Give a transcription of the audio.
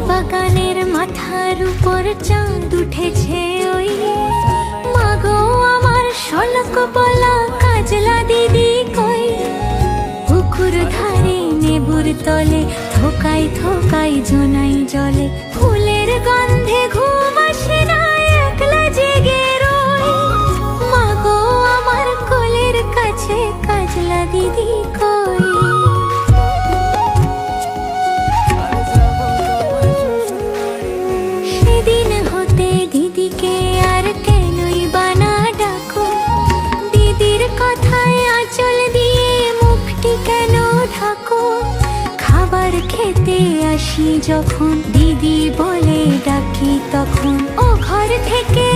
বাগানের মাথার উপর চাঁদ উঠেছে ওই, মাগো আমার শলক বলা কাজলা দিদি কই। পুকুর ধারে নেবুর তলে থোকাই থোকাই জোনাই জলে, ফুলের গন্ধে ঘুম আসে না একলা জেগে রই। মাগো আমার কোলের কাছে কাজলা দিদি কই। সেদিন হতে দিদিকে আর কেনই বানা ডাকো, দিদির কথায় আঁচল দিয়ে মুখটি কেন ঢাকো। খাবার খেতে আসি যখন দিদি বলে ডাকি তখন, ও ঘর থেকে